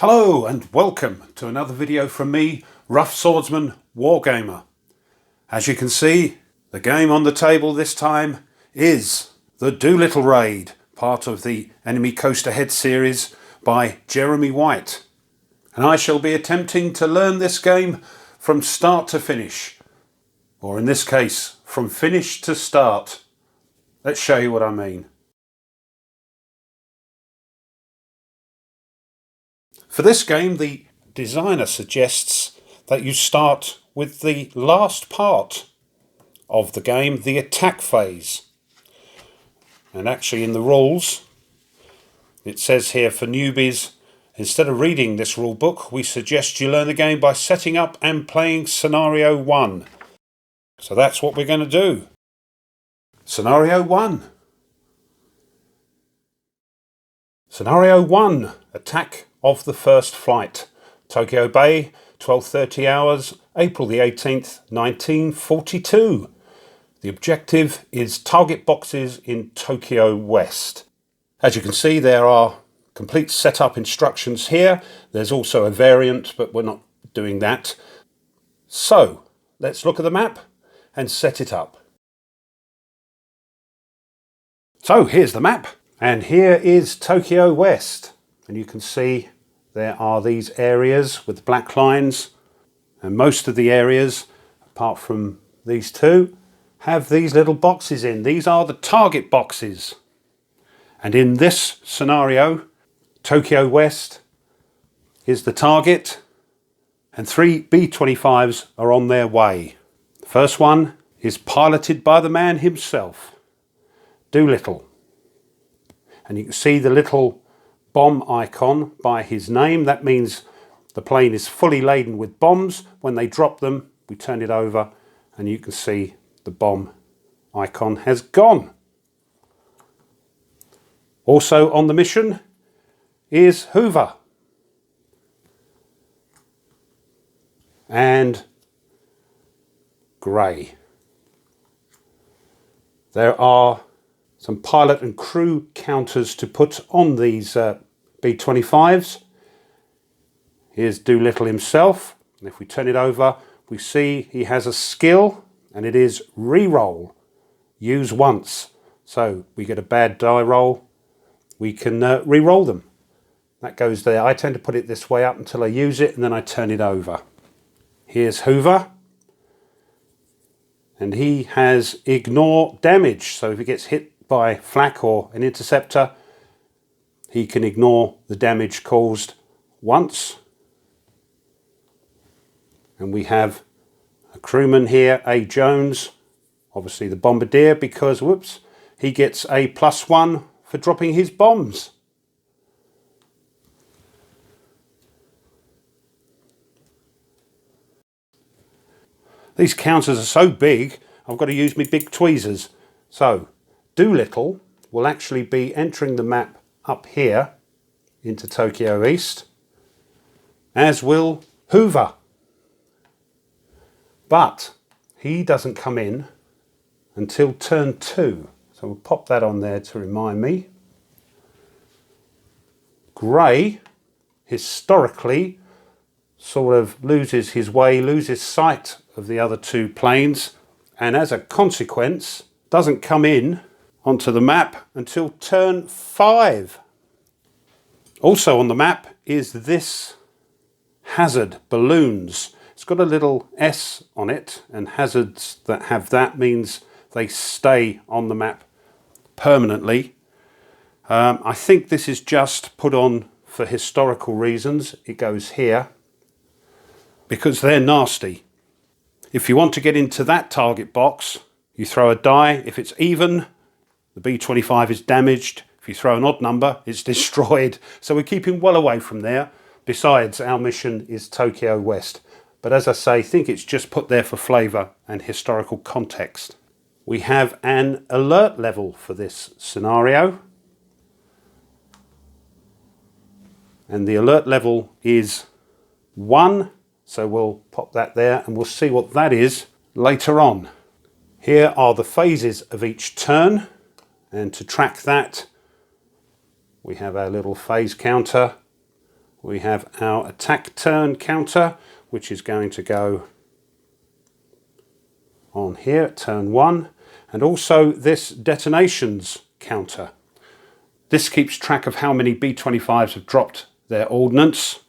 Hello and welcome to another video from me, Rough Swordsman Wargamer. As you can see, the game on the table this time is the Doolittle raid, part of the Enemy Coast Ahead series by Jeremy White. And I shall be attempting to learn this game from start to finish, or in this case, from finish to start. Let's show you what I mean. For this game, the designer suggests that you start with the last part of the game, the attack phase. And actually in the rules, it says here for newbies, instead of reading this rule book, we suggest you learn the game by setting up and playing Scenario 1. So that's what we're going to do. Scenario 1. Scenario 1, attack of the first flight. Tokyo Bay, 12:30 hours, April the 18th, 1942. The objective is target boxes in Tokyo West. As you can see, there are complete setup instructions here. There's also a variant, but we're not doing that. So, let's look at the map and set it up. So, here's the map. And here is Tokyo West. And you can see there are these areas with black lines. And most of the areas, apart from these two, have these little boxes in. These are the target boxes. And in this scenario, Tokyo West is the target. And 3 B-25s are on their way. The first one is piloted by the man himself, Doolittle. And you can see the little bomb icon by his name. That means the plane is fully laden with bombs. When they drop them, we turn it over and you can see the bomb icon has gone. Also on the mission is Hoover and Gray. There are some pilot and crew counters to put on these B-25s. Here's Doolittle himself. And if we turn it over, we see he has a skill, and it is re-roll. Use once. So we get a bad die roll, we can re-roll them. That goes there. I tend to put it this way up until I use it, and then I turn it over. Here's Hoover. And he has ignore damage. So if he gets hit by flak or an interceptor, he can ignore the damage caused once. And we have a crewman here, A. Jones, obviously the bombardier, because, whoops, he gets a +1 for dropping his bombs. These counters are so big, I've got to use my big tweezers. So, Doolittle will actually be entering the map up here into Tokyo East, as will Hoover. But he doesn't come in until turn 2. So we'll pop that on there to remind me. Gray, historically, sort of loses his way, loses sight of the other two planes, and as a consequence, doesn't come in onto the map until turn 5. Also on the map is this hazard, balloons. It's got a little S on it, and hazards that have that means they stay on the map permanently. I think this is just put on for historical reasons. It goes here because they're nasty. If you want to get into that target box, you throw a die. If it's even, the B-25 is damaged. If you throw an odd number, it's destroyed. So we're keeping well away from there. Besides, our mission is Tokyo West. But as I say, I think it's just put there for flavour and historical context. We have an alert level for this scenario. And the alert level is 1. So we'll pop that there and we'll see what that is later on. Here are the phases of each turn, and to track that we have our little phase counter we have our attack turn counter, which is going to go on here at turn 1, and also this detonations counter. This keeps track of how many B-25s have dropped their ordnance,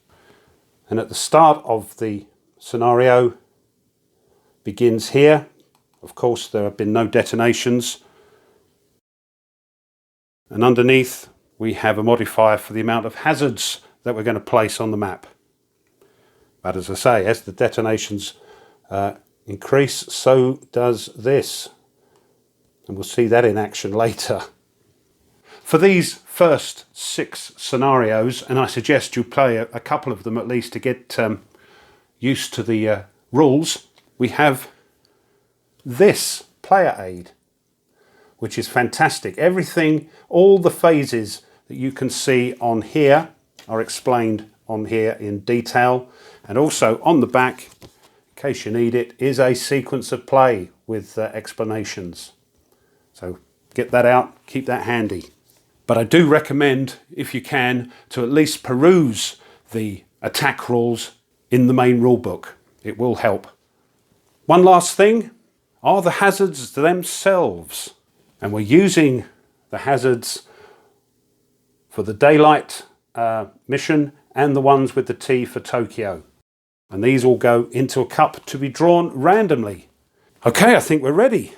and at the start of the scenario begins here. Of course, there have been no detonations, and underneath we have a modifier for the amount of hazards that we're going to place on the map. But as I say, as the detonations increase, so does this, and we'll see that in action later. For these first 6 scenarios, and I suggest you play a couple of them at least to get used to the rules, we have this player aid, which is fantastic. Everything, all the phases that you can see on here are explained on here in detail, and also on the back, in case you need it, is a sequence of play with explanations. So get that out, keep that handy. But I do recommend, if you can, to at least peruse the attack rules in the main rule book. It will help. One last thing are the hazards themselves. And we're using the hazards for the daylight mission and the ones with the T for Tokyo. And these all go into a cup to be drawn randomly. Okay, I think we're ready.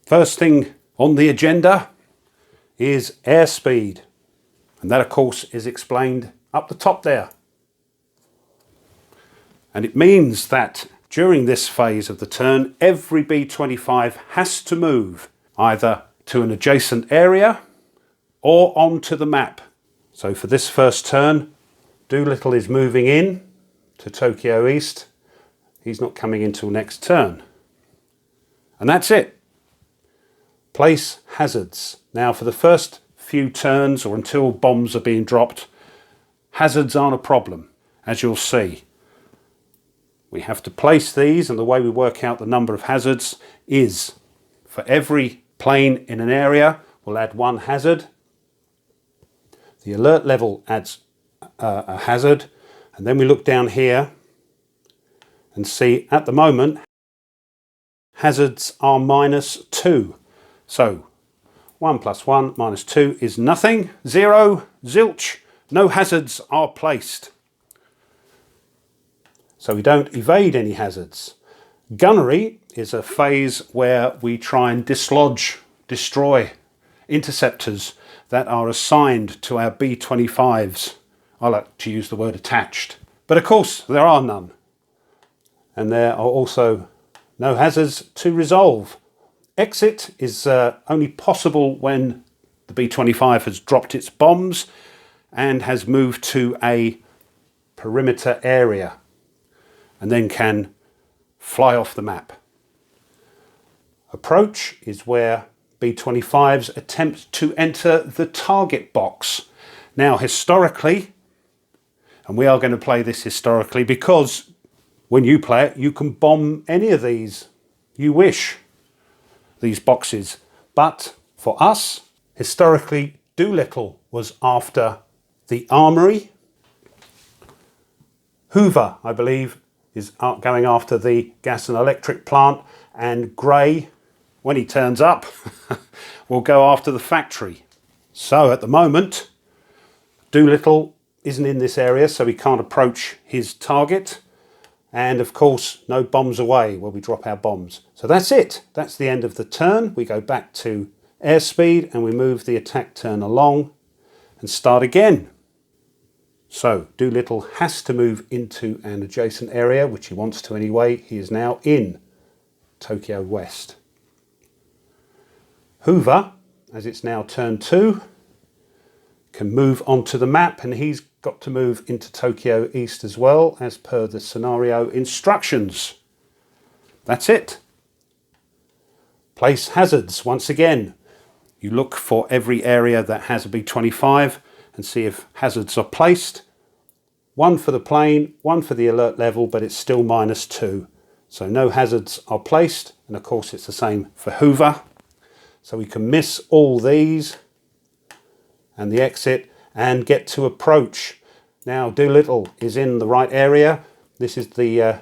First thing on the agenda is airspeed. And that, of course, is explained up the top there. And it means that during this phase of the turn, every B-25 has to move either to an adjacent area or onto the map. So for this first turn, Doolittle is moving in to Tokyo East. He's not coming until next turn. And that's it. Place hazards. Now for the first few turns, or until bombs are being dropped, hazards aren't a problem, as you'll see. We have to place these, and the way we work out the number of hazards is for every plane in an area, we'll add 1 hazard. The alert level adds a hazard, and then we look down here and see at the moment hazards are -2. So 1 + 1 - 2 is nothing, 0, zilch, no hazards are placed. So we don't evade any hazards. Gunnery is a phase where we try and dislodge, destroy interceptors that are assigned to our B-25s. I like to use the word attached. But of course there are none. And there are also no hazards to resolve. Exit is only possible when the B-25 has dropped its bombs and has moved to a perimeter area, and then can fly off the map. Approach is where B-25s attempt to enter the target box. Now historically, and we are going to play this historically, because when you play it you can bomb any of these you wish, these boxes. But for us, historically, Doolittle was after the armory. Hoover, I believe, is going after the gas and electric plant, and Gray, when he turns up, will go after the factory. So at the moment, Doolittle isn't in this area, so he can't approach his target. And of course, no bombs away where we drop our bombs. So that's it. That's the end of the turn. We go back to airspeed and we move the attack turn along and start again. So Doolittle has to move into an adjacent area, which he wants to anyway. He is now in Tokyo West. Hoover, as it's now turn 2, can move onto the map, and he's got to move into Tokyo East as well, as per the scenario instructions. That's it. Place hazards. Once again, you look for every area that has a B-25 and see if hazards are placed. 1 for the plane, 1 for the alert level, but it's still -2. So no hazards are placed, and of course it's the same for Hoover. So we can miss all these and the exit and get to approach. Now Doolittle is in the right area. This is the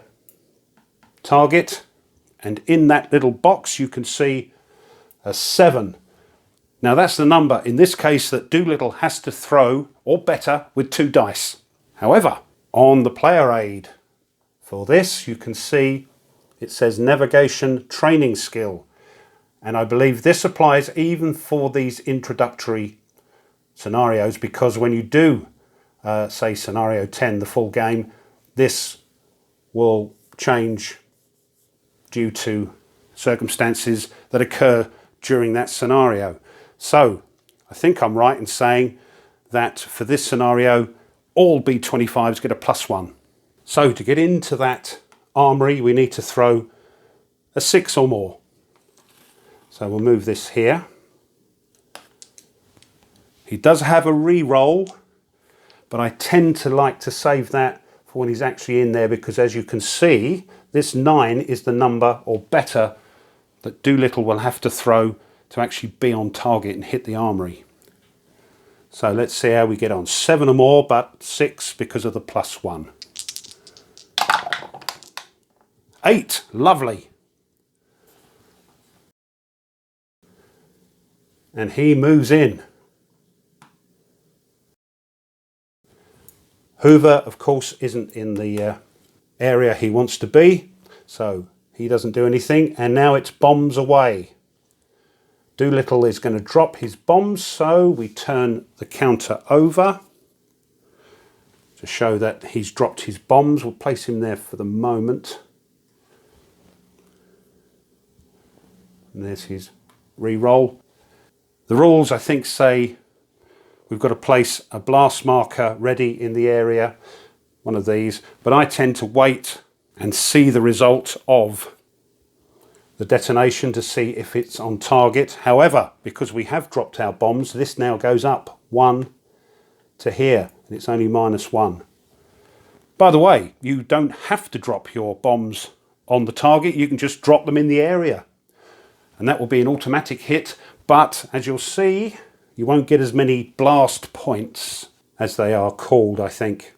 target, and in that little box you can see a 7. Now that's the number in this case that Doolittle has to throw, or better, with 2 dice. However, on the player aid for this you can see it says navigation training skill, and I believe this applies even for these introductory scenarios, because when you do say scenario 10, the full game, this will change due to circumstances that occur during that scenario. So I think I'm right in saying that for this scenario all B25s get a +1. So to get into that armory we need to throw a 6 or more. So we'll move this here. He does have a re-roll, but I tend to like to save that for when he's actually in there, because as you can see, this 9 is the number, or better, that Doolittle will have to throw to actually be on target and hit the armory. So let's see how we get on. 7 or more, but 6 because of the +1. 8, lovely. And he moves in. Hoover, of course, isn't in the area he wants to be, so he doesn't do anything, and now it's bombs away. Doolittle is going to drop his bombs, so we turn the counter over to show that he's dropped his bombs. We'll place him there for the moment. And there's his re-roll. The rules, I think, say we've got to place a blast marker ready in the area, one of these, but I tend to wait and see the result of the detonation to see if it's on target. However, because we have dropped our bombs, this now goes up 1 to here, and it's only -1. By the way, you don't have to drop your bombs on the target, you can just drop them in the area, and that will be an automatic hit, but as you'll see, you won't get as many blast points as they are called, I think.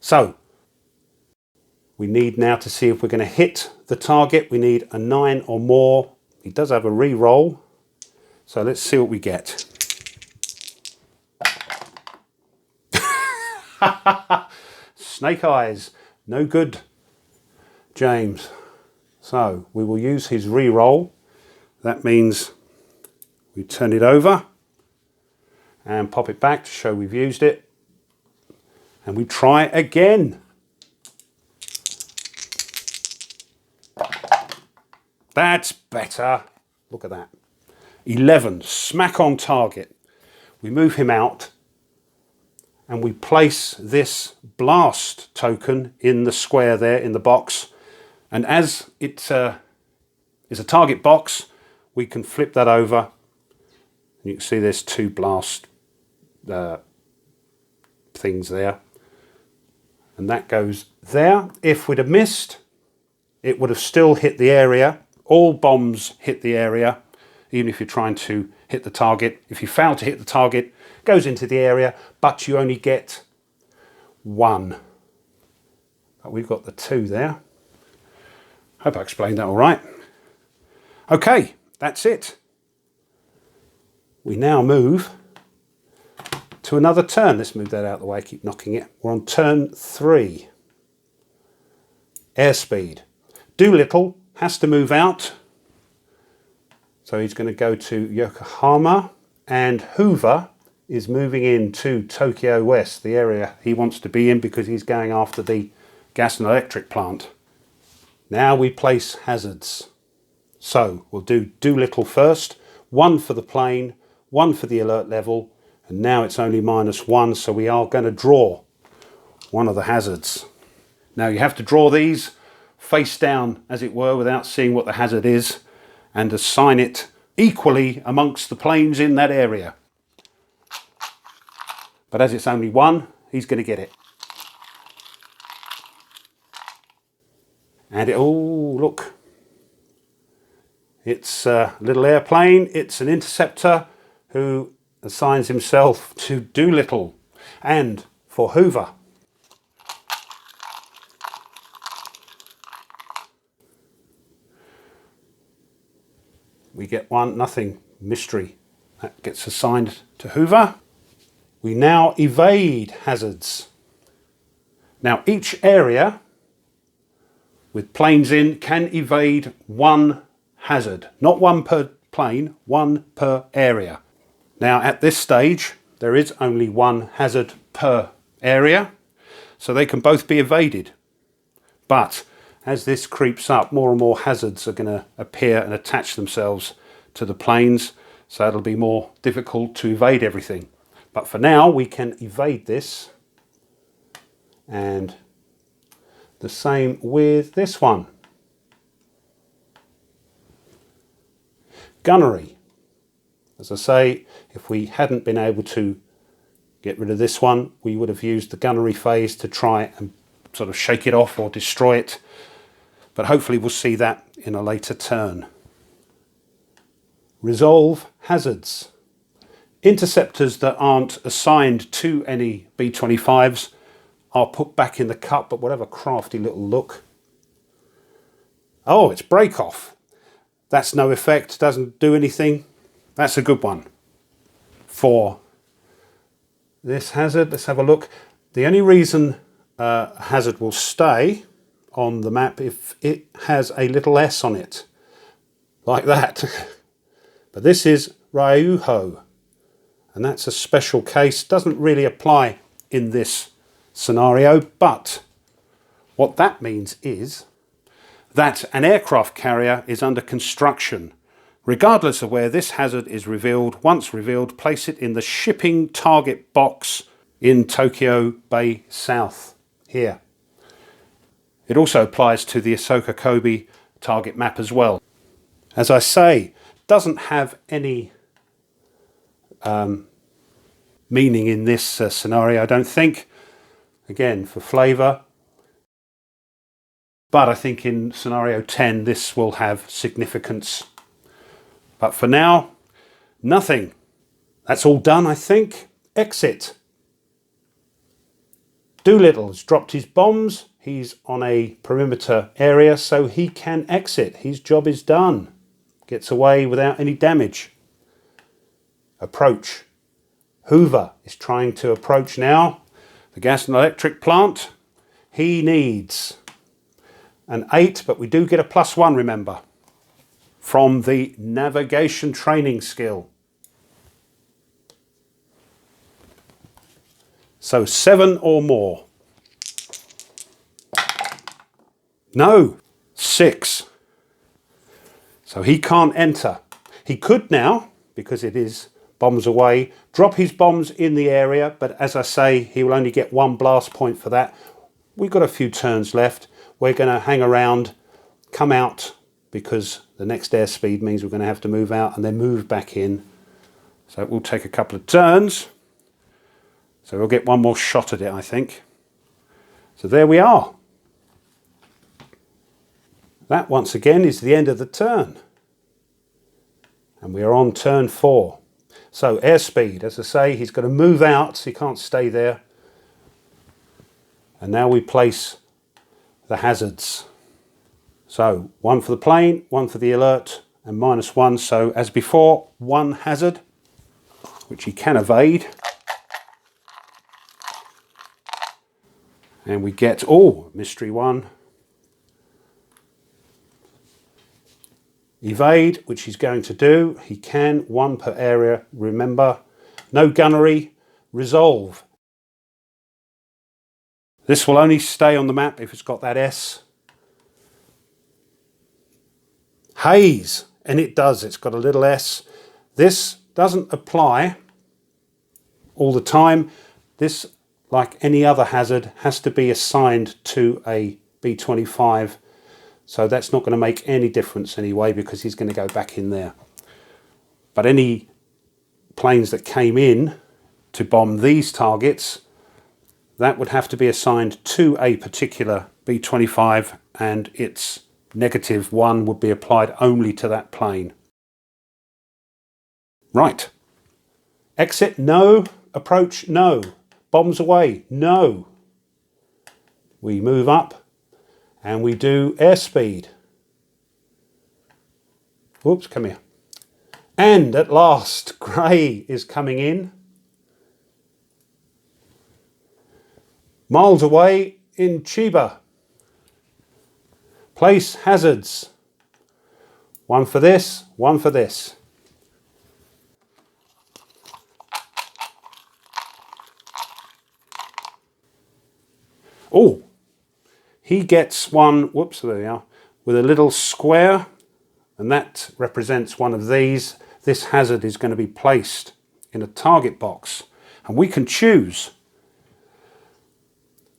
So we need now to see if we're going to hit the target. We need a 9 or more. He does have a re-roll, so let's see what we get. Snake eyes, no good, James. So we will use his re-roll. That means we turn it over and pop it back to show we've used it, and we try again. That's better. Look at that. 11, smack on target. We move him out and we place this blast token in the square there in the box, and as it is a target box, we can flip that over. You can see there's 2 blast things there, and that goes there. If we'd have missed, it would have still hit the area. All bombs hit the area, even if you're trying to hit the target. If you fail to hit the target, it goes into the area, but you only get 1. But we've got the 2 there. Hope I explained that all right. Okay, that's it. We now move to another turn. Let's move that out of the way, keep knocking it. We're on turn 3. Airspeed. Doolittle has to move out, so he's going to go to Yokohama, and Hoover is moving into Tokyo West, the area he wants to be in, because he's going after the gas and electric plant. Now we place hazards. So we'll do Doolittle first, 1 for the plane, 1 for the alert level, and now it's only -1, so we are going to draw one of the hazards. Now you have to draw these face down, as it were, without seeing what the hazard is, and assign it equally amongst the planes in that area. But as it's only 1, he's going to get it. And it, oh look, it's a little airplane, it's an interceptor who assigns himself to Doolittle. And for Hoover, We get one, nothing, mystery. That gets assigned to Hoover. We now evade hazards. Now each area with planes in can evade one hazard. Not one per plane, one per area. Now at this stage, there is only one hazard per area, so they can both be evaded. But as this creeps up, more and more hazards are going to appear and attach themselves to the planes, so it'll be more difficult to evade everything. But for now, we can evade this, and the same with this one. Gunnery. As I say, if we hadn't been able to get rid of this one, we would have used the gunnery phase to try and sort of shake it off or destroy it. But hopefully we'll see that in a later turn. Resolve hazards. Interceptors that aren't assigned to any B-25s are put back in the cup, but whatever crafty little look. Oh, it's break off. That's no effect, doesn't do anything. That's a good one. For this hazard, let's have a look. The only reason a hazard will stay on the map if it has a little S on it, like that. But this is Ryuho, and that's a special case. Doesn't really apply in this scenario, but what that means is that an aircraft carrier is under construction. Regardless of where this hazard is revealed, once revealed, place it in the shipping target box in Tokyo Bay South, here. It also applies to the Ahsoka Kobe target map as well. As I say, doesn't have any meaning in this scenario, I don't think. Again, for flavour. But I think in scenario 10 this will have significance. But for now, nothing. That's all done, I think. Exit. Doolittle has dropped his bombs. He's on a perimeter area, so he can exit. His job is done. Gets away without any damage. Approach. Hoover is trying to approach now. The gas and electric plant. He needs an 8, but we do get a +1, remember, from the navigation training skill. So 7 or more. No, 6. So he can't enter. He could now, because it is bombs away, drop his bombs in the area, but as I say, he will only get 1 blast point for that. We've got a few turns left. We're going to hang around, come out, because the next airspeed means we're going to have to move out and then move back in. So it will take a couple of turns. So we'll get one more shot at it, I think. So there we are. That once again is the end of the turn. And we are on turn 4. So airspeed, as I say, he's got to move out, so he can't stay there. And now we place the hazards. So 1 for the plane, 1 for the alert, and -1. So as before, 1 hazard, which he can evade. And we get, mystery 1. Evade, which he's going to do. He can, 1 per area, remember. No gunnery. Resolve. This will only stay on the map if it's got that S. Haze, and it does. It's got a little S. This doesn't apply all the time. This, like any other hazard, has to be assigned to a B-25. So that's not going to make any difference anyway, because he's going to go back in there. But any planes that came in to bomb these targets, that would have to be assigned to a particular B-25, and its -1 would be applied only to that plane. Right. Exit, no. Approach, no. Bombs away, no. We move up and we do airspeed. Whoops, come here. And at last, grey is coming in. Miles away in Chiba. Place hazards. One for this, one for this. Oh, he gets one, whoops, there we are, with a little square, and that represents one of these. This hazard is going to be placed in a target box, and we can choose.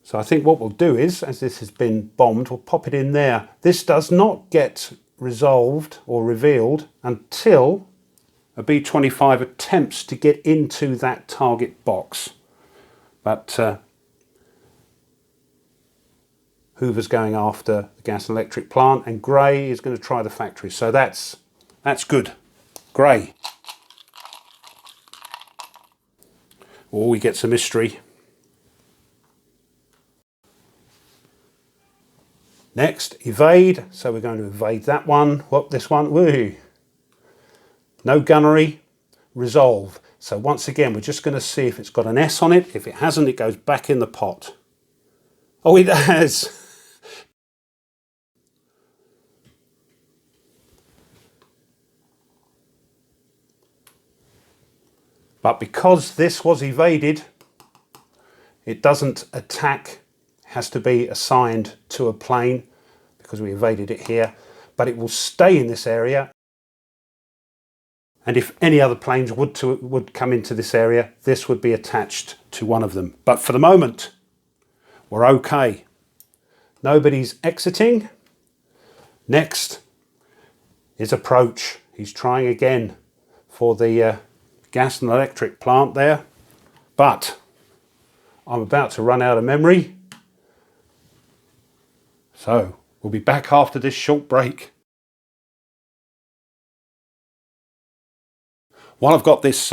So I think what we'll do is, as this has been bombed, we'll pop it in there. This does not get resolved or revealed until a B-25 attempts to get into that target box. But Hoover's going after the gas and electric plant, and Grey is going to try the factory. So that's good. Grey. Oh, he gets a mystery. Next, evade. So we're going to evade that one. Whoop, this one. Woo. No gunnery. Resolve. So once again, we're just going to see if it's got an S on it. If it hasn't, it goes back in the pot. Oh, it has. But because this was evaded, it doesn't attack. It has to be assigned to a plane because we evaded it here. But it will stay in this area. And if any other planes would come into this area, this would be attached to one of them. But for the moment, we're okay. Nobody's exiting. Next is approach. He's trying again for the gas and electric plant there. But I'm about to run out of memory. So we'll be back after this short break. While I've got this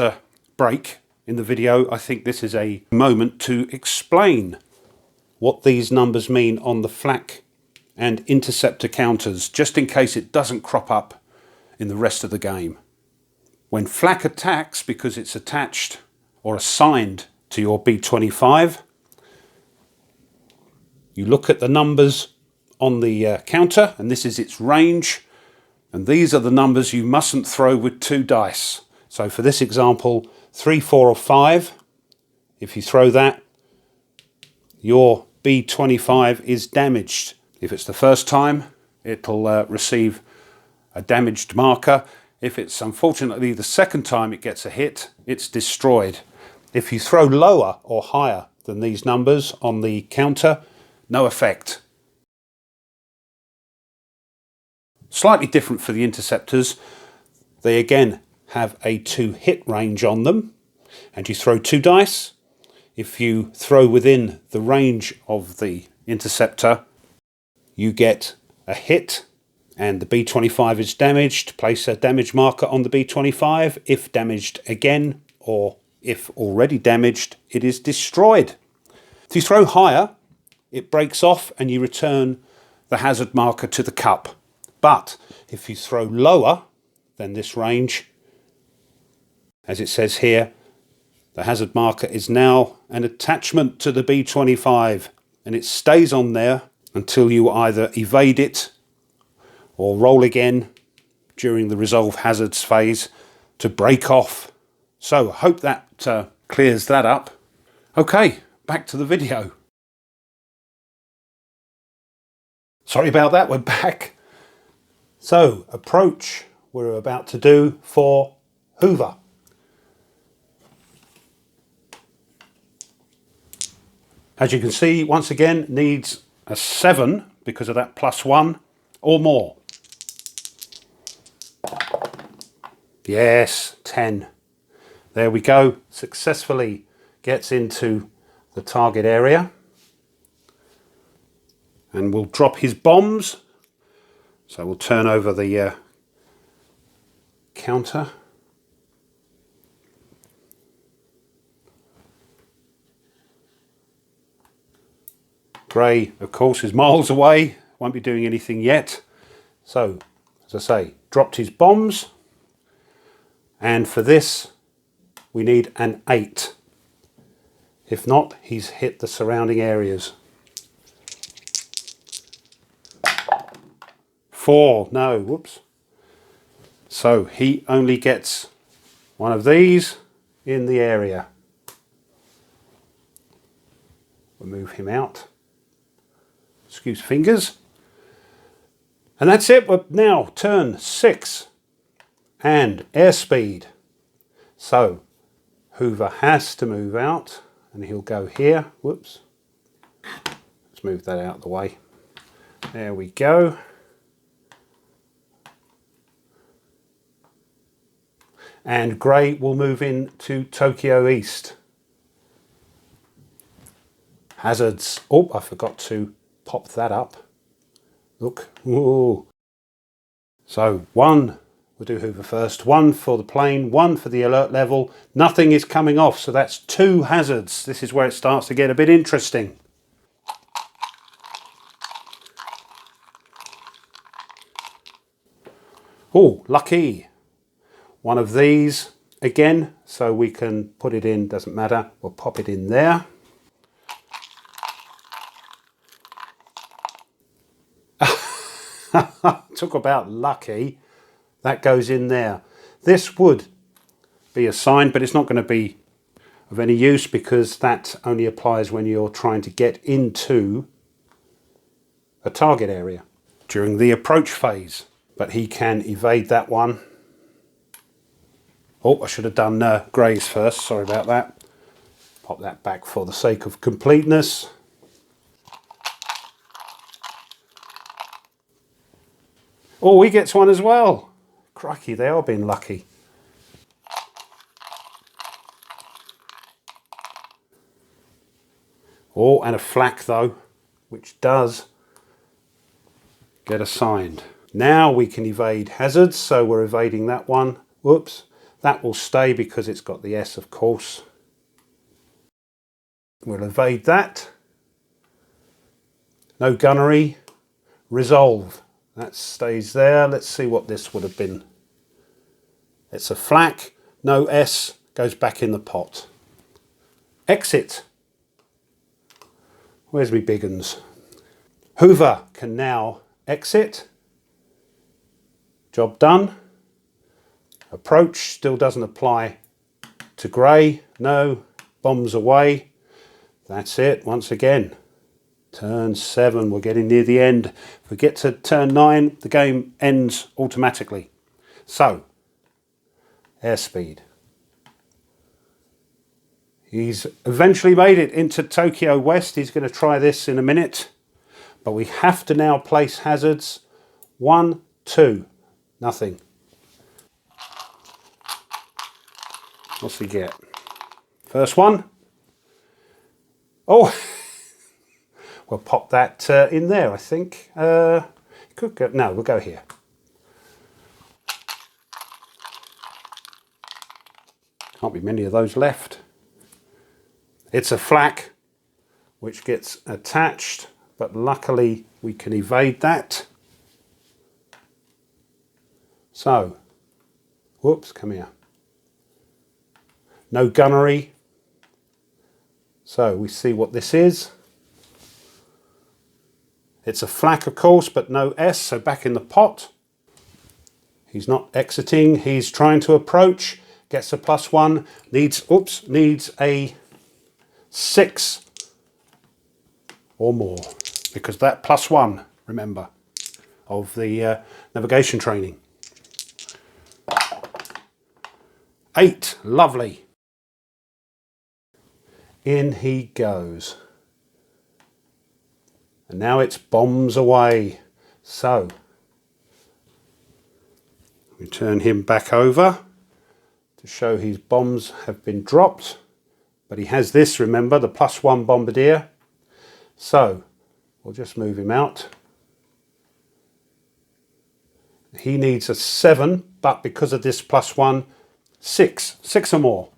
break in the video, I think this is a moment to explain what these numbers mean on the flak and interceptor counters, just in case it doesn't crop up in the rest of the game. When flak attacks, because it's attached or assigned to your B-25, you look at the numbers on the counter, and this is its range, and these are the numbers you mustn't throw with 2 dice. So for this example, 3, 4 or 5, if you throw that, your B-25 is damaged. If it's the first time, it'll receive a damaged marker. If it's unfortunately the second time it gets a hit, it's destroyed. If you throw lower or higher than these numbers on the counter, no effect. Slightly different for the interceptors. They again have a 2 hit range on them, and you throw 2 dice. If you throw within the range of the interceptor, you get a hit, and the B-25 is damaged. Place a damage marker on the B-25. If damaged again, or if already damaged, it is destroyed. If you throw higher, it breaks off and you return the hazard marker to the cup. But if you throw lower than this range, as it says here, the hazard marker is now an attachment to the B-25, and it stays on there until you either evade it or roll again during the resolve hazards phase to break off. So I hope that clears that up. Okay, back to the video. Sorry about that, we're back. So approach we're about to do for Hoover. As you can see, once again, needs a 7 because of that +1 or more. Yes, 10. There we go. Successfully gets into the target area. And we'll drop his bombs. So we'll turn over the counter. Grey, of course, is miles away, won't be doing anything yet. So, as I say, dropped his bombs. And for this, we need an 8. If not, he's hit the surrounding areas. 4, no, whoops. So he only gets one of these in the area. We'll move him out. Excuse fingers. And that's it. We're now turn 6 and airspeed. So Hoover has to move out and he'll go here. Whoops. Let's move that out of the way. There we go. And Grey will move in to Tokyo East. Hazards. Oh, I forgot to pop that up. Look. Whoa. So 1, we'll do Hoover first. 1 for the plane, 1 for the alert level. Nothing is coming off, so that's 2 hazards. This is where it starts to get a bit interesting. Oh, lucky. 1 of these again, so we can put it in, doesn't matter. We'll pop it in there. Talk about lucky. That goes in there. This would be a sign, but it's not going to be of any use because that only applies when you're trying to get into a target area during the approach phase. But he can evade that one. Oh, I should have done Grey's first. Sorry about that. Pop that back for the sake of completeness. Oh, he gets one as well. Crikey, they are being lucky. Oh, and a flak though, which does get assigned. Now we can evade hazards, so we're evading that one. Whoops. That will stay because it's got the S, of course. We'll evade that. No gunnery. Resolve. That stays there. Let's see what this would have been. It's a flak. No S. Goes back in the pot. Exit. Where's me big uns? Hoover can now exit. Job done. Approach still doesn't apply to Grey. No. Bombs away. That's it once again. Turn 7, we're getting near the end. If we get to turn 9, the game ends automatically. So, airspeed. He's eventually made it into Tokyo West. He's going to try this in a minute. But we have to now place hazards. 1, 2, nothing. What's he get? First one. Oh, we'll pop that in there, I think. Could go, no, we'll go here. Can't be many of those left. It's a flak which gets attached, but luckily we can evade that. So, whoops, come here. No gunnery. So we see what this is. It's a flak, of course, but no S, so back in the pot. He's not exiting, he's trying to approach. Gets a +1, needs a 6 or more. Because that +1, remember, of the navigation training. 8, lovely. In he goes. And now it's bombs away. So, we turn him back over to show his bombs have been dropped. But he has this, remember, the +1 bombardier. So, we'll just move him out. He needs a 7, but because of this +1, 6. 6 or more.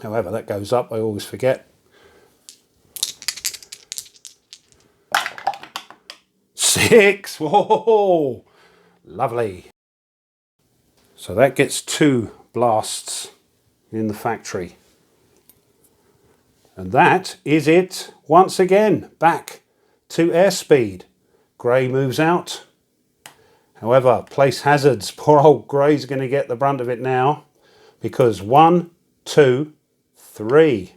However, that goes up, I always forget. 6! Whoa! Lovely. So that gets 2 blasts in the factory. And that is it once again, back to airspeed. Grey moves out. However, place hazards. Poor old Grey's going to get the brunt of it now, because 1, 2, 3.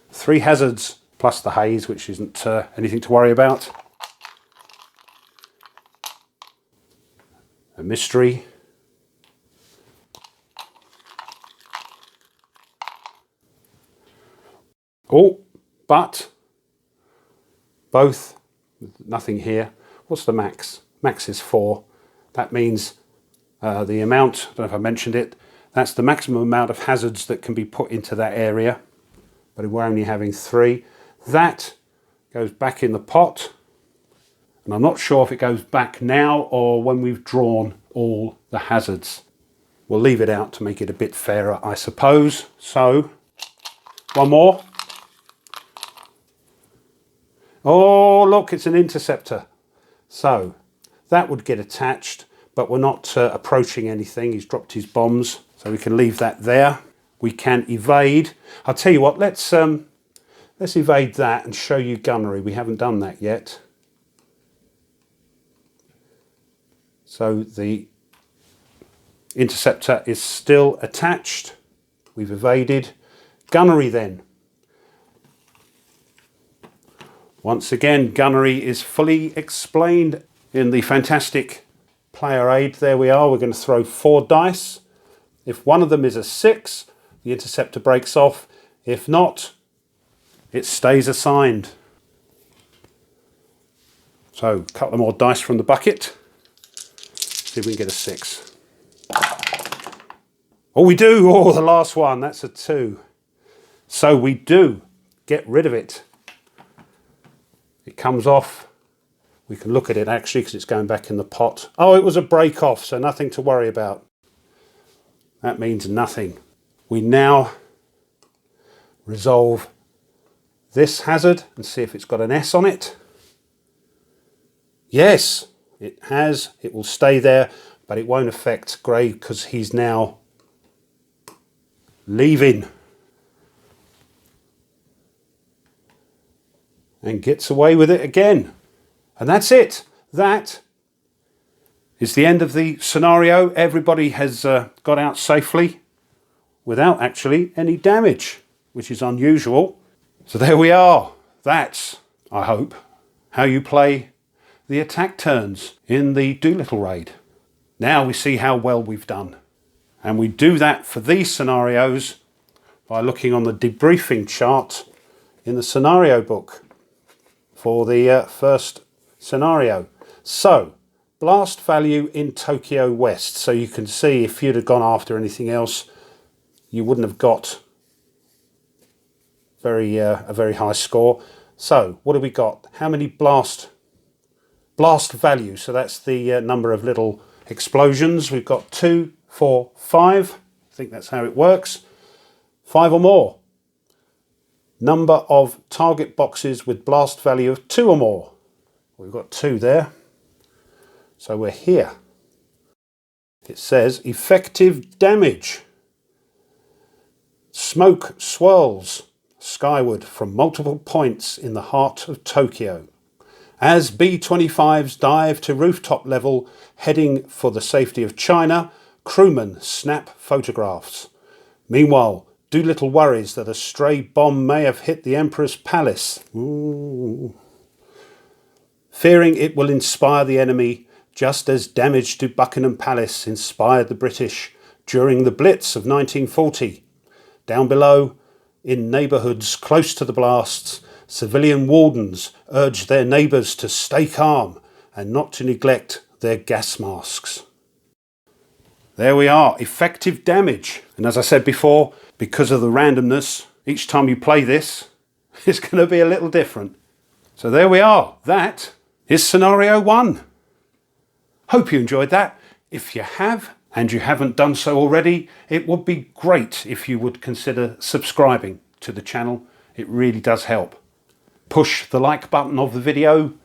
3 hazards plus the haze, which isn't anything to worry about. A mystery. Oh, but both, nothing here. What's the max? Max is 4. That means the amount, I don't know if I mentioned it, that's the maximum amount of hazards that can be put into that area. But we're only having 3. That goes back in the pot. And I'm not sure if it goes back now or when we've drawn all the hazards. We'll leave it out to make it a bit fairer, I suppose. So, one more. Oh, look, it's an interceptor. So, that would get attached, but we're not approaching anything. He's dropped his bombs, so we can leave that there. We can evade. I'll tell you what, let's evade that and show you gunnery. We haven't done that yet. So the interceptor is still attached. We've evaded. Gunnery then. Once again, gunnery is fully explained in the fantastic player aid. There we are. We're going to throw 4 dice. If one of them is a 6, the interceptor breaks off. If not, it stays assigned. So, a couple more dice from the bucket. See if we can get a 6. Oh, we do! Oh, the last one. That's a 2. So we do get rid of it. It comes off. We can look at it actually because it's going back in the pot. Oh, it was a break off, so nothing to worry about. That means nothing. We now resolve this hazard and see if it's got an S on it. Yes, it has. It will stay there, but it won't affect Grey because he's now leaving. And gets away with it again. And that's it. That is the end of the scenario. Everybody has got out safely without actually any damage, which is unusual. So there we are. That's, I hope, how you play the attack turns in the Doolittle raid. Now we see how well we've done. And we do that for these scenarios by looking on the debriefing chart in the scenario book for the first scenario. So, blast value in Tokyo West. So you can see if you'd have gone after anything else, you wouldn't have got a very high score. So, what have we got? How many blast value? So that's the number of little explosions. We've got 2, 4, 5. I think that's how it works. 5 or more. Number of target boxes with blast value of 2 or more. We've got 2 there. So we're here. It says effective damage. Smoke swirls skyward from multiple points in the heart of Tokyo. As B-25s dive to rooftop level, heading for the safety of China, crewmen snap photographs. Meanwhile, Doolittle worries that a stray bomb may have hit the Emperor's palace. Ooh. Fearing it will inspire the enemy, just as damage to Buckingham Palace inspired the British during the Blitz of 1940. Down below, in neighbourhoods close to the blasts, civilian wardens urge their neighbours to stay calm and not to neglect their gas masks. There we are, effective damage. And as I said before, because of the randomness, each time you play this, it's going to be a little different. So there we are. That is scenario 1. Hope you enjoyed that. If you have, and you haven't done so already, it would be great if you would consider subscribing to the channel. It really does help. Push the like button of the video.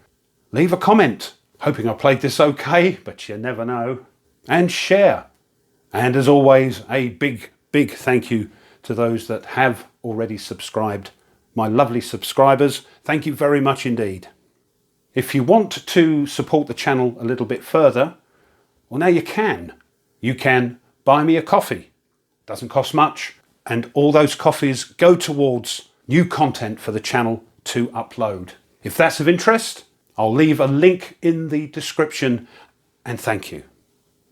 Leave a comment, hoping I played this okay, but you never know. And share And as always, a big thank you to those that have already subscribed. My lovely subscribers, thank you very much indeed. If you want to support the channel a little bit further, well, now you can. You can buy me a coffee. Doesn't cost much. And all those coffees go towards new content for the channel to upload. If that's of interest, I'll leave a link in the description, and thank you.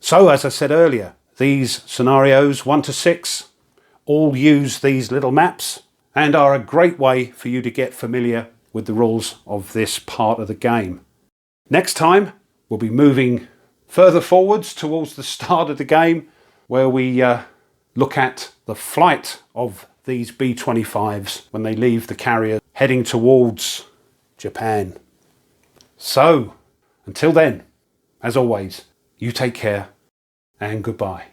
So, as I said earlier, these scenarios 1 to 6 all use these little maps and are a great way for you to get familiar with the rules of this part of the game. Next time, we'll be moving further forwards towards the start of the game, where we look at the flight of these B-25s when they leave the carrier heading towards Japan. So, until then, as always, you take care and goodbye.